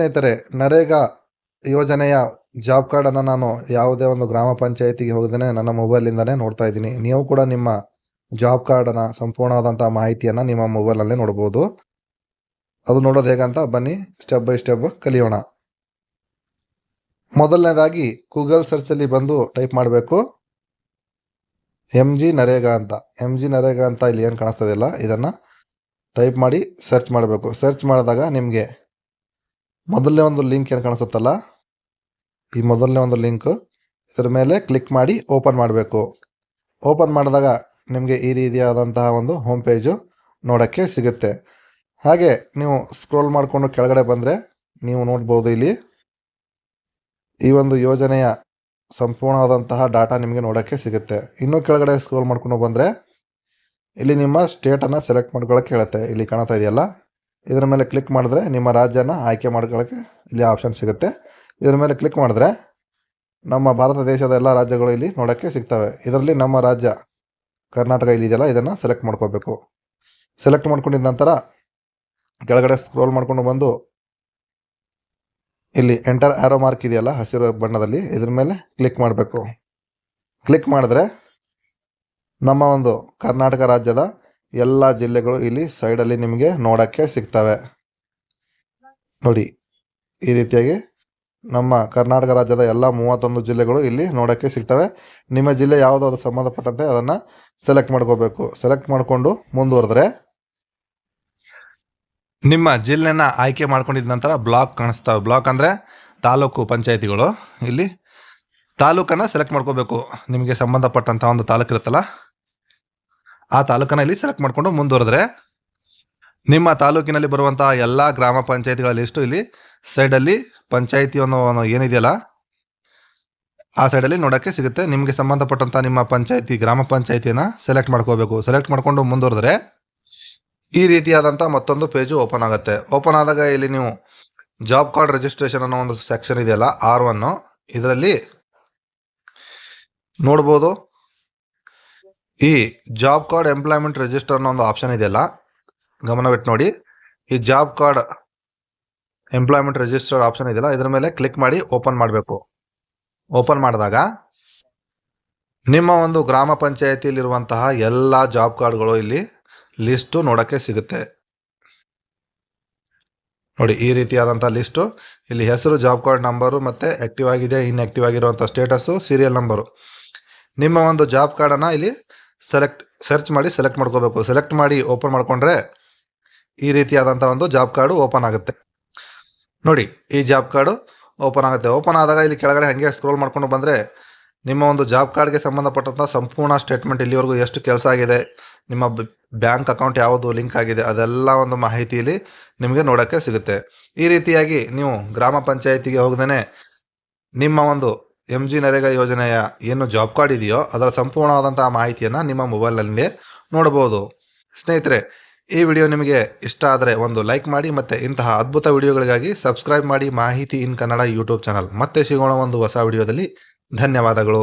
ಸ್ನೇಹಿತರೆ, ನರೇಗಾ ಯೋಜನೆಯ ಜಾಬ್ ಕಾರ್ಡನ್ನು ನಾನು ಯಾವುದೇ ಒಂದು ಗ್ರಾಮ ಪಂಚಾಯಿತಿಗೆ ಹೋಗದೇ ನನ್ನ ಮೊಬೈಲಿಂದನೇ ನೋಡ್ತಾ ಇದ್ದೀನಿ. ನೀವು ಕೂಡ ನಿಮ್ಮ ಜಾಬ್ ಕಾರ್ಡನ್ನು ಸಂಪೂರ್ಣವಾದಂಥ ಮಾಹಿತಿಯನ್ನು ನಿಮ್ಮ ಮೊಬೈಲಲ್ಲೇ ನೋಡ್ಬೋದು. ಅದು ನೋಡೋದು ಹೇಗಂತ ಬನ್ನಿ ಸ್ಟೆಪ್ ಬೈ ಸ್ಟೆಪ್ ಕಲಿಯೋಣ. ಮೊದಲನೇದಾಗಿ ಗೂಗಲ್ ಸರ್ಚಲ್ಲಿ ಬಂದು ಟೈಪ್ ಮಾಡಬೇಕು MG ನರೇಗಾ ಅಂತ. MG ನರೇಗಾ ಅಂತ ಇಲ್ಲಿ ಏನು ಕಾಣಿಸ್ತದಿಲ್ಲ, ಇದನ್ನು ಟೈಪ್ ಮಾಡಿ ಸರ್ಚ್ ಮಾಡಬೇಕು. ಸರ್ಚ್ ಮಾಡಿದಾಗ ನಿಮಗೆ ಮೊದಲನೇ ಒಂದು ಲಿಂಕ್ ಏನು ಕಾಣಿಸುತ್ತಲ್ಲ, ಈ ಮೊದಲನೇ ಒಂದು ಲಿಂಕ್, ಇದರ ಮೇಲೆ ಕ್ಲಿಕ್ ಮಾಡಿ ಓಪನ್ ಮಾಡಬೇಕು. ಓಪನ್ ಮಾಡಿದಾಗ ನಿಮಗೆ ಈ ರೀತಿಯಾದಂತಹ ಒಂದು ಹೋಮ್ ಪೇಜು ನೋಡೋಕ್ಕೆ ಸಿಗುತ್ತೆ. ಹಾಗೆ ನೀವು ಸ್ಕ್ರೋಲ್ ಮಾಡಿಕೊಂಡು ಕೆಳಗಡೆ ಬಂದರೆ ನೀವು ನೋಡ್ಬೋದು, ಇಲ್ಲಿ ಈ ಒಂದು ಯೋಜನೆಯ ಸಂಪೂರ್ಣವಾದಂತಹ ಡಾಟಾ ನಿಮಗೆ ನೋಡೋಕ್ಕೆ ಸಿಗುತ್ತೆ. ಇನ್ನೂ ಕೆಳಗಡೆ ಸ್ಕ್ರೋಲ್ ಮಾಡ್ಕೊಂಡು ಬಂದರೆ ಇಲ್ಲಿ ನಿಮ್ಮ ಸ್ಟೇಟನ್ನು ಸೆಲೆಕ್ಟ್ ಮಾಡ್ಕೊಳ್ಳೋಕೆ ಹೇಳುತ್ತೆ. ಇಲ್ಲಿ ಕಾಣ್ತಾ ಇದೆಯಲ್ಲ, ಇದರ ಮೇಲೆ ಕ್ಲಿಕ್ ಮಾಡಿದ್ರೆ ನಿಮ್ಮ ರಾಜ್ಯನ ಆಯ್ಕೆ ಮಾಡ್ಕೊಳ್ಳೋಕ್ಕೆ ಇಲ್ಲಿ ಆಪ್ಷನ್ ಸಿಗುತ್ತೆ. ಇದರ ಮೇಲೆ ಕ್ಲಿಕ್ ಮಾಡಿದ್ರೆ ನಮ್ಮ ಭಾರತ ದೇಶದ ಎಲ್ಲ ರಾಜ್ಯಗಳು ಇಲ್ಲಿ ನೋಡೋಕ್ಕೆ ಸಿಗ್ತವೆ. ಇದರಲ್ಲಿ ನಮ್ಮ ರಾಜ್ಯ ಕರ್ನಾಟಕ ಇಲ್ಲಿ ಇದೆಯಲ್ಲ, ಇದನ್ನು ಸೆಲೆಕ್ಟ್ ಮಾಡ್ಕೋಬೇಕು. ಸೆಲೆಕ್ಟ್ ಮಾಡ್ಕೊಂಡಿದ್ದ ನಂತರ ಕೆಳಗಡೆ ಸ್ಕ್ರೋಲ್ ಮಾಡ್ಕೊಂಡು ಬಂದು ಇಲ್ಲಿ ಎಂಟರ್ ಆರೋ ಮಾರ್ಕ್ ಇದೆಯಲ್ಲ ಹಸಿರು ಬಣ್ಣದಲ್ಲಿ, ಇದ್ರ ಮೇಲೆ ಕ್ಲಿಕ್ ಮಾಡಬೇಕು. ಕ್ಲಿಕ್ ಮಾಡಿದ್ರೆ ನಮ್ಮ ಒಂದು ಕರ್ನಾಟಕ ರಾಜ್ಯದ ಎಲ್ಲ ಜಿಲ್ಲೆಗಳು ಇಲ್ಲಿ ಸೈಡಲ್ಲಿ ನಿಮಗೆ ನೋಡೋಕ್ಕೆ ಸಿಗ್ತವೆ. ನೋಡಿ, ಈ ರೀತಿಯಾಗಿ ನಮ್ಮ ಕರ್ನಾಟಕ ರಾಜ್ಯದ ಎಲ್ಲ 31 ಜಿಲ್ಲೆಗಳು ಇಲ್ಲಿ ನೋಡೋಕ್ಕೆ ಸಿಗ್ತವೆ. ನಿಮ್ಮ ಜಿಲ್ಲೆ ಯಾವುದೋ ಅದು ಸಂಬಂಧಪಟ್ಟಂತೆ ಅದನ್ನು ಸೆಲೆಕ್ಟ್ ಮಾಡ್ಕೋಬೇಕು. ಸೆಲೆಕ್ಟ್ ಮಾಡಿಕೊಂಡು ಮುಂದುವರೆದ್ರೆ ನಿಮ್ಮ ಜಿಲ್ಲೆನ ಆಯ್ಕೆ ಮಾಡ್ಕೊಂಡಿದ್ದ ನಂತರ ಬ್ಲಾಕ್ ಕಾಣಿಸ್ತವೆ. ಬ್ಲಾಕ್ ಅಂದರೆ ತಾಲೂಕು ಪಂಚಾಯಿತಿಗಳು. ಇಲ್ಲಿ ತಾಲೂಕನ್ನು ಸೆಲೆಕ್ಟ್ ಮಾಡ್ಕೋಬೇಕು. ನಿಮಗೆ ಸಂಬಂಧಪಟ್ಟಂಥ ಒಂದು ತಾಲೂಕು ಇರುತ್ತಲ್ಲ, ಆ ತಾಲೂಕನ್ನು ಇಲ್ಲಿ ಸೆಲೆಕ್ಟ್ ಮಾಡಿಕೊಂಡು ಮುಂದುವರೆದ್ರೆ ನಿಮ್ಮ ತಾಲೂಕಿನಲ್ಲಿ ಬರುವಂತಹ ಎಲ್ಲ ಗ್ರಾಮ ಪಂಚಾಯಿತಿಗಳ ಲಿಸ್ಟು ಇಲ್ಲಿ ಸೈಡಲ್ಲಿ ಪಂಚಾಯಿತಿ ಒಂದು ಏನಿದೆಯಲ್ಲ ಆ ಸೈಡಲ್ಲಿ ನೋಡೋಕ್ಕೆ ಸಿಗುತ್ತೆ. ನಿಮಗೆ ಸಂಬಂಧಪಟ್ಟಂಥ ನಿಮ್ಮ ಪಂಚಾಯಿತಿ ಗ್ರಾಮ ಪಂಚಾಯಿತಿಯನ್ನು ಸೆಲೆಕ್ಟ್ ಮಾಡ್ಕೋಬೇಕು. ಸೆಲೆಕ್ಟ್ ಮಾಡಿಕೊಂಡು ಮುಂದುವರೆದ್ರೆ ಈ ರೀತಿಯಾದಂಥ ಮತ್ತೊಂದು ಪೇಜು ಓಪನ್ ಆಗುತ್ತೆ. ಓಪನ್ ಆದಾಗ ಇಲ್ಲಿ ನೀವು ಜಾಬ್ ಕಾರ್ಡ್ ರಿಜಿಸ್ಟ್ರೇಷನ್ ಅನ್ನೋ ಒಂದು ಸೆಕ್ಷನ್ ಇದೆಯಲ್ಲ, R1, ಇದರಲ್ಲಿ ನೋಡ್ಬೋದು ಈ ಜಾಬ್ ಕಾರ್ಡ್ ಎಂಪ್ಲಾಯ್ಮೆಂಟ್ ರಿಜಿಸ್ಟರ್ ಅನ್ನೋ ಒಂದು ಆಪ್ಷನ್ ಇದೆಯಲ್ಲ, ಗಮನವಿಟ್ಟು ನೋಡಿ. ಈ job card employment register option ಇದೆಯಲ್ಲ, ಇದರ ಮೇಲೆ ಕ್ಲಿಕ್ ಮಾಡಿ ಓಪನ್ ಮಾಡಬೇಕು. ಓಪನ್ ಮಾಡಿದಾಗ ನಿಮ್ಮ ಒಂದು ಗ್ರಾಮ ಪಂಚಾಯಿತಿಯಲ್ಲಿರುವಂತಹ ಎಲ್ಲ ಜಾಬ್ ಕಾರ್ಡ್ಗಳು ಇಲ್ಲಿ ಲಿಸ್ಟು ನೋಡೋಕ್ಕೆ ಸಿಗುತ್ತೆ. ನೋಡಿ, ಈ ರೀತಿಯಾದಂಥ ಲಿಸ್ಟು. ಇಲ್ಲಿ ಹೆಸರು, ಜಾಬ್ ಕಾರ್ಡ್ ನಂಬರು, ಮತ್ತು ಆ್ಯಕ್ಟಿವ್ ಆಗಿದೆ ಇನ್ಆ್ಯಕ್ಟಿವ್ ಆಗಿರುವಂಥ ಸ್ಟೇಟಸ್ಸು, ಸೀರಿಯಲ್ ನಂಬರು. ನಿಮ್ಮ ಒಂದು ಜಾಬ್ ಕಾರ್ಡನ್ನು ಇಲ್ಲಿ ಸರ್ಚ್ ಮಾಡಿ ಸೆಲೆಕ್ಟ್ ಮಾಡ್ಕೋಬೇಕು. ಸೆಲೆಕ್ಟ್ ಮಾಡಿ ಓಪನ್ ಮಾಡಿಕೊಂಡ್ರೆ ಈ ರೀತಿಯಾದಂಥ ಒಂದು ಜಾಬ್ ಕಾರ್ಡು ಓಪನ್ ಆಗುತ್ತೆ. ನೋಡಿ, ಈ ಜಾಬ್ ಕಾರ್ಡು ಓಪನ್ ಆಗುತ್ತೆ. ಓಪನ್ ಆದಾಗ ಇಲ್ಲಿ ಕೆಳಗಡೆ ಹಾಗೆ ಸ್ಕ್ರೋಲ್ ಮಾಡ್ಕೊಂಡು ಬಂದರೆ ನಿಮ್ಮ ಒಂದು ಜಾಬ್ ಕಾರ್ಡ್ಗೆ ಸಂಬಂಧಪಟ್ಟಂಥ ಸಂಪೂರ್ಣ ಸ್ಟೇಟ್ಮೆಂಟ್, ಇಲ್ಲಿವರೆಗೂ ಎಷ್ಟು ಕೆಲಸ ಆಗಿದೆ, ನಿಮ್ಮ ಬ್ಯಾಂಕ್ ಅಕೌಂಟ್ ಯಾವುದು ಲಿಂಕ್ ಆಗಿದೆ, ಅದೆಲ್ಲ ಒಂದು ಮಾಹಿತಿಯಲ್ಲಿ ನಿಮಗೆ ನೋಡೋಕ್ಕೆ ಸಿಗುತ್ತೆ. ಈ ರೀತಿಯಾಗಿ ನೀವು ಗ್ರಾಮ ಪಂಚಾಯಿತಿಗೆ ಹೋಗದೇ ನಿಮ್ಮ ಒಂದು MG ನರೇಗಾ ಯೋಜನೆಯ ಏನು ಜಾಬ್ ಕಾರ್ಡ್ ಇದೆಯೋ ಅದರ ಸಂಪೂರ್ಣವಾದಂತಹ ಮಾಹಿತಿಯನ್ನು ನಿಮ್ಮ ಮೊಬೈಲ್ನಲ್ಲಿ ನೋಡಬಹುದು. ಸ್ನೇಹಿತರೆ, ಈ ವಿಡಿಯೋ ನಿಮಗೆ ಇಷ್ಟ ಆದರೆ ಒಂದು ಲೈಕ್ ಮಾಡಿ, ಮತ್ತು ಇಂತಹ ಅದ್ಭುತ ವಿಡಿಯೋಗಳಿಗಾಗಿ ಸಬ್ಸ್ಕ್ರೈಬ್ ಮಾಡಿ ಮಾಹಿತಿ ಇನ್ ಕನ್ನಡ ಯೂಟ್ಯೂಬ್ ಚಾನಲ್. ಮತ್ತೆ ಸಿಗೋಣ ಒಂದು ಹೊಸ ವಿಡಿಯೋದಲ್ಲಿ. ಧನ್ಯವಾದಗಳು.